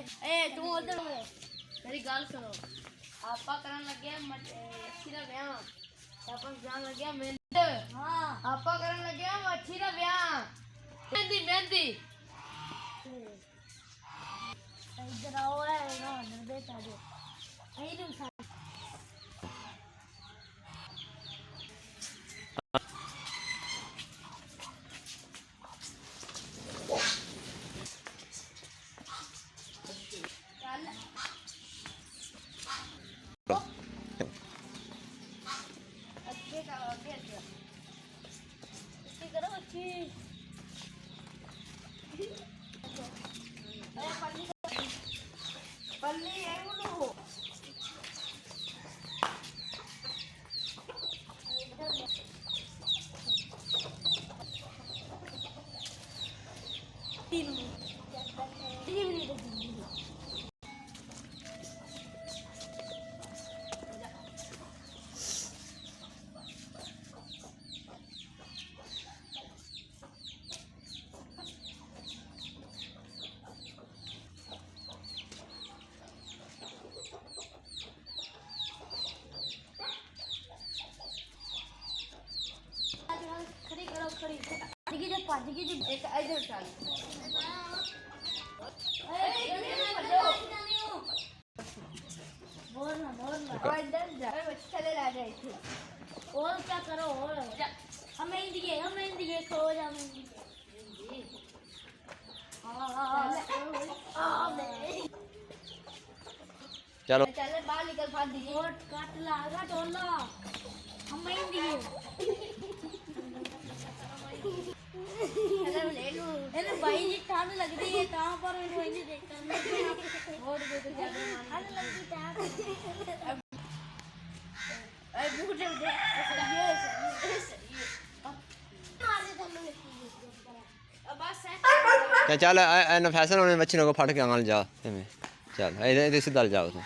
ए तू उधर मेरी गल सुनो आपा करन लगे मच्छी दा ब्याह आपन जान लगे मेहंदी हां आपा करन लगे मच्छी दा ब्याह मेहंदी मेहंदी इधर आओ है ना निर्देश आ जाओ आई तुम पल्ली है वो एक इधर चल बोल ना इधर जा बच्चे चले ला जाए थे और क्या करो और हमें इंदिए खो जा चलो चले बाहर निकल फाड़ दीजिए और काट लागा टोला हमें इंदिए अरे भाई जी ठंड लग रही है कहां पर मैं वही देखता हूं और दे दे ठंड लगती है ए बूट दे ये अब बस है चल फैसल होने बच्चे को फट के आंगल जा चल इधर सीधा जाओ तुम